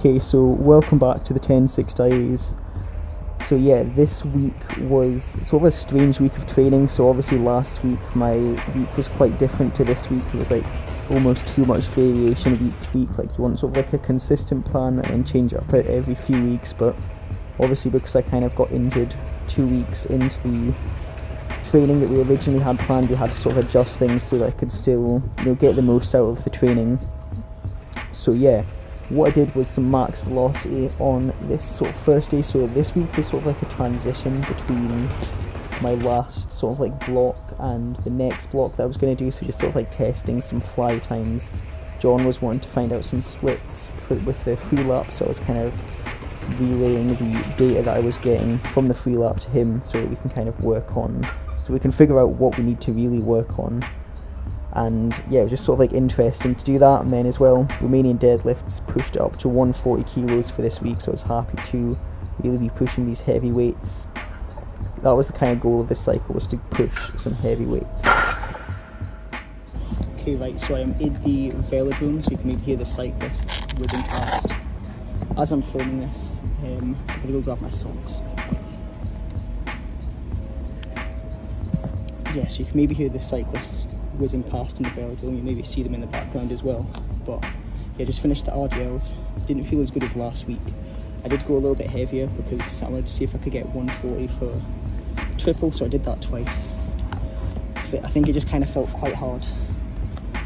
Okay, so welcome back to the 10-6 Diaries. So yeah, this week was sort of a strange week of training. So obviously last week my week was quite different to this week. It was like almost too much variation week to week. Like you want sort of like a consistent plan and then change it up every few weeks. But obviously because I kind of got injured 2 weeks into the training that we originally had planned, we had to sort of adjust things so that I could still, get the most out of the training. So yeah, what I did was some max velocity on this sort of first day. So this week was sort of like a transition between my last sort of like block and the next block that I was going to do. So just sort of like testing some fly times. John was wanting to find out some splits with the free lap, so I was kind of relaying the data that I was getting from the free lap to him so that we can kind of work on, so we can figure out what we need to really work on. And yeah, it was just sort of like interesting to do that. And then as well, Romanian deadlifts pushed it up to 140 kilos for this week, so I was happy to really be pushing these heavy weights. That was the kind of goal of this cycle, was to push some heavy weights. Okay, right, so I am in the velodrome, so you can maybe hear the cyclists whizzing past. As I'm filming this, I'm gonna go grab my socks. Yeah, so you can maybe hear the cyclists whizzing past in the velodrome. You maybe see them in the background as well. But yeah, just finished the RDLs. Didn't feel as good as last week. I did go a little bit heavier because I wanted to see if I could get 140 for triple, so I did that twice. I think it just kind of felt quite hard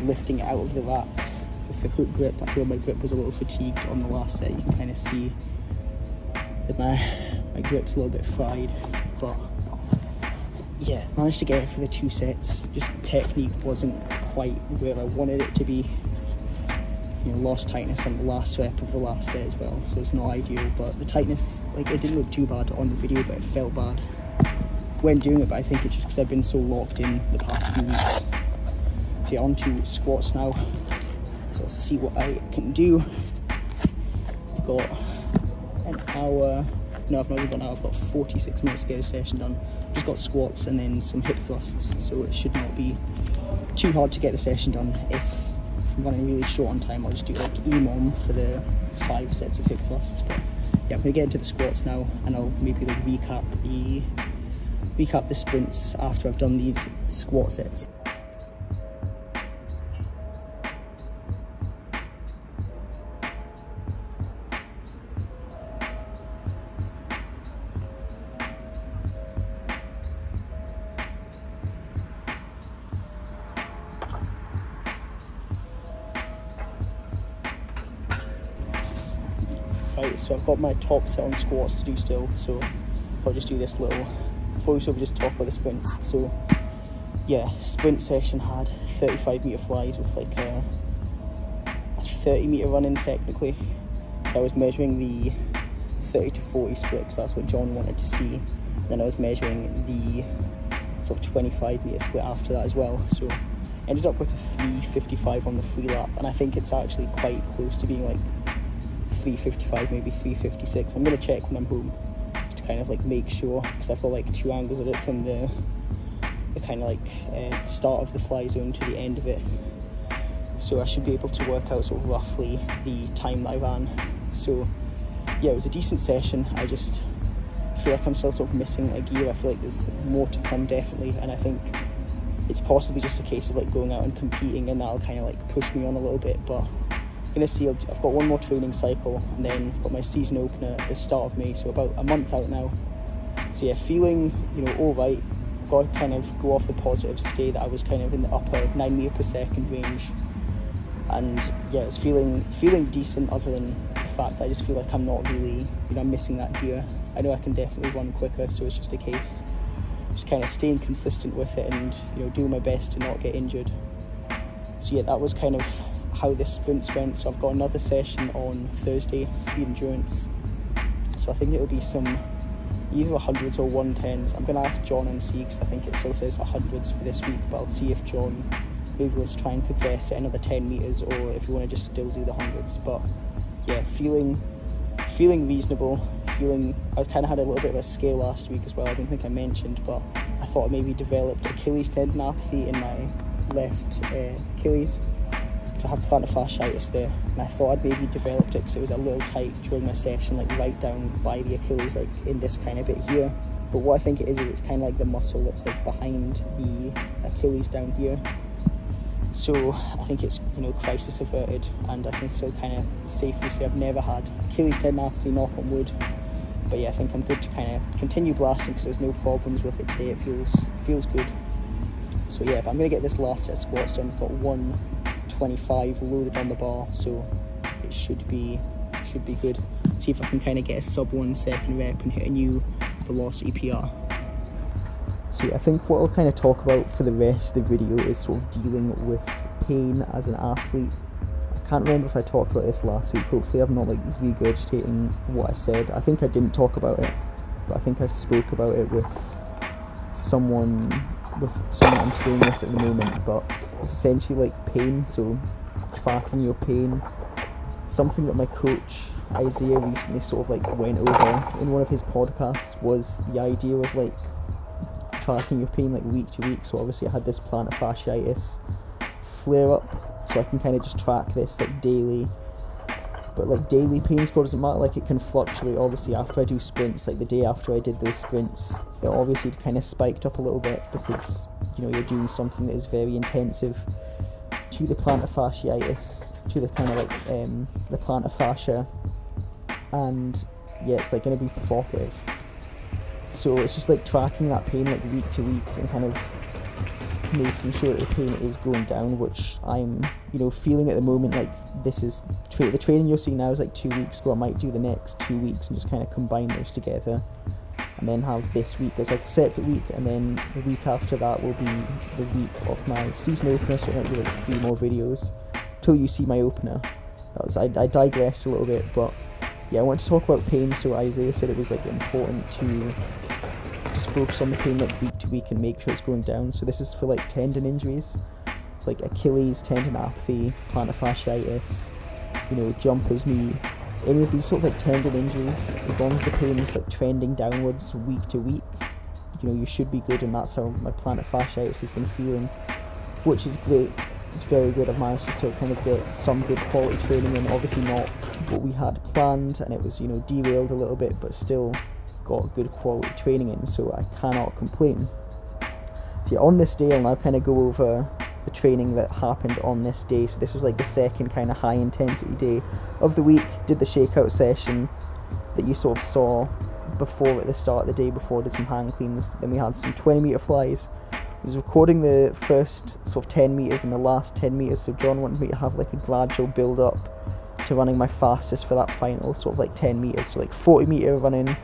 lifting it out of the rack with the hook grip. I feel my grip was a little fatigued on the last set. You can kind of see that my grip's a little bit fried, but yeah, managed to get it for the 2 sets. Just technique wasn't quite where I wanted it to be. Lost tightness on the last rep of the last set as well, so it's not ideal. But the tightness, like, it didn't look too bad on the video, but it felt bad when doing it. But I think it's just because I've been so locked in the past few weeks. So yeah, on to squats now. So I'll see what I can do. I've got an hour. No, I've not even got an hour. I've got 46 minutes to get the session done. Just got squats and then some hip thrusts, so it should not be too hard to get the session done. If I'm running really short on time, I'll just do like EMOM for the 5 sets of hip thrusts. But yeah, I'm gonna get into the squats now, and I'll maybe like recap the sprints after I've done these squat sets. Right, so I've got my top set on squats to do still, so I'll just do this little voiceover, just talk about the sprints. So yeah, sprint session had 35 meter flies with like a 30 meter run in technically. So I was measuring the 30 to 40 split because that's what John wanted to see. Then I was measuring the sort of 25 meter split after that as well. So ended up with a 355 on the free lap, and I think it's actually quite close to being like 355, maybe 356. I'm going to check when I'm home to kind of like make sure, because I've got like 2 angles of it from the kind of like start of the fly zone to the end of it, so I should be able to work out sort of roughly the time that I ran. So yeah, it was a decent session. I just feel like I'm still sort of missing a gear. I feel like there's more to come definitely, and I think it's possibly just a case of like going out and competing, and that'll kind of like push me on a little bit. But gonna see, I've got 1 more training cycle, and then I've got my season opener at the start of May, so about a month out now. So yeah, feeling all right. I've got to kind of go off the positives today that I was kind of in the upper 9 meter per second range, and yeah, it's feeling decent, other than the fact that I just feel like I'm not really, I'm missing that gear. I know I can definitely run quicker, so it's just a case just kind of staying consistent with it and doing my best to not get injured. So yeah, that was kind of how this sprints went. So I've got another session on Thursday, speed endurance, so I think it'll be some either 100s or 110s. I'm going to ask John and see, because I think it still says 100s for this week, but I'll see if John maybe wants to try and progress at another 10 meters, or if you want to just still do the 100s. But yeah, feeling reasonable. I kind of had a little bit of a scale last week as well. I don't think I mentioned, but I thought I maybe developed Achilles tendinopathy in my left Achilles. I have plantar fasciitis there, and I thought I'd maybe developed it because it was a little tight during my session, like right down by the Achilles, like in this kind of bit here. But what I think it is it's kind of like the muscle that's like behind the Achilles down here. So I think it's, you know, crisis averted, and I can still kind of safely say I've never had Achilles tendinopathy, knock on wood. But yeah, I think I'm good to kind of continue blasting because there's no problems with it today. It feels good. So yeah, but I'm going to get this last set of squats done. I've got 125 loaded on the bar, so it should be good. See if I can kind of get a sub 1 second rep and hit a new velocity PR. So yeah, I think what I'll kind of talk about for the rest of the video is sort of dealing with pain as an athlete. I can't remember if I talked about this last week. Hopefully I'm not like regurgitating what I said. I think I didn't talk about it, but I think I spoke about it with someone I'm staying with at the moment. But it's essentially like pain, so tracking your pain. Something that my coach Isaiah recently sort of like went over in one of his podcasts was the idea of like tracking your pain like week to week. So obviously I had this plantar fasciitis flare up, so I can kind of just track this like daily. But like daily pain score doesn't matter, like it can fluctuate. Obviously after I do sprints, like the day after I did those sprints, it obviously kind of spiked up a little bit because, you know, you're doing something that is very intensive to the plantar fasciitis, to the kind of like the plantar fascia, and yeah, it's like going to be provocative. So it's just like tracking that pain like week to week and kind of making sure that the pain is going down, which I'm, you know, feeling at the moment. Like this is the training you're seeing now is like 2 weeks ago. I might do the next 2 weeks and just kind of combine those together, and then have this week as like a separate week, and then the week after that will be the week of my season opener, so it might be like 3 more videos till you see my opener. I digressed a little bit, but yeah, I want to talk about pain. So Isaiah said it was like important to just focus on the pain like week to week and make sure it's going down. So this is for like tendon injuries. It's like Achilles tendinopathy, plantar fasciitis, you know, jumper's knee, any of these sort of like tendon injuries. As long as the pain is like trending downwards week to week, you know, you should be good. And that's how my plantar fasciitis has been feeling, which is great. It's very good. I've managed to still kind of get some good quality training in. Obviously not what we had planned, and it was, you know, derailed a little bit, but still got good quality training in, so I cannot complain. So yeah, on this day I'll now kind of go over the training that happened on this day. So this was like the second kind of high intensity day of the week. Did the shakeout session that you sort of saw before at the start of the day before, did some hang cleans, then we had some 20 meter flies. I was recording the first sort of 10 meters and the last 10 meters, so John wanted me to have like a gradual build up to running my fastest for that final sort of like 10 meters. So like 40 meter running,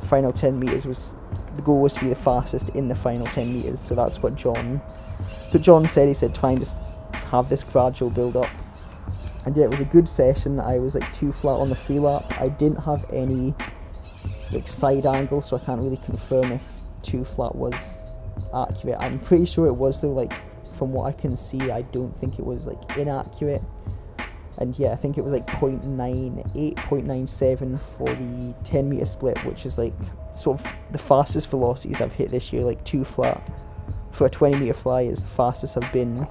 final 10 meters was the goal, was to be the fastest in the final 10 meters. So that's what John said. He said try and just have this gradual build up, and yeah, it was a good session. I was like 2 flat on the free lap. I didn't have any like side angle, so I can't really confirm if 2 flat was accurate. I'm pretty sure it was though, like from what I can see. I don't think it was like inaccurate. And yeah, I think it was like 0.98, 0.97 for the 10 meter split, which is like sort of the fastest velocities I've hit this year. Like 2 flat for a 20 meter fly is the fastest I've been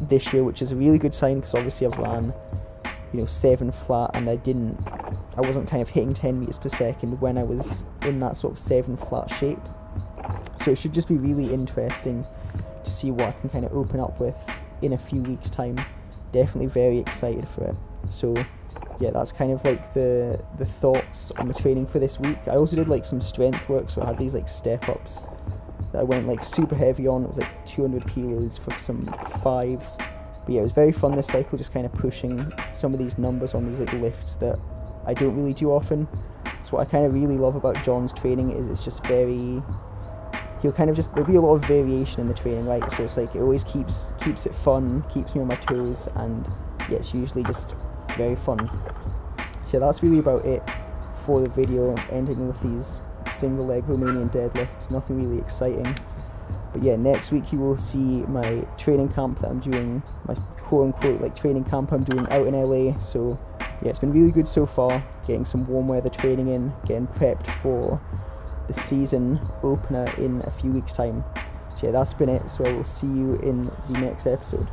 this year, which is a really good sign, because obviously I've ran, you know, 7 flat, and I wasn't kind of hitting 10 meters per second when I was in that sort of 7 flat shape. So it should just be really interesting to see what I can kind of open up with in a few weeks' time. Definitely very excited for it. So yeah, that's kind of like the thoughts on the training for this week. I also did like some strength work, so I had these like step ups that I went like super heavy on. It was like 200 kilos for some 5s. But yeah, it was very fun this cycle, just kind of pushing some of these numbers on these like lifts that I don't really do often. So what I kind of really love about John's training is it's just very, he'll kind of just, there'll be a lot of variation in the training, right? So it's like, it always keeps it fun, keeps me on my toes, and yeah, it's usually just very fun. So that's really about it for the video, ending with these single leg Romanian deadlifts. Nothing really exciting. But yeah, next week you will see my training camp that I'm doing, my quote-unquote like training camp I'm doing out in LA. So yeah, it's been really good so far, getting some warm weather training in, getting prepped for the season opener in a few weeks' time. So yeah, that's been it. So I will see you in the next episode.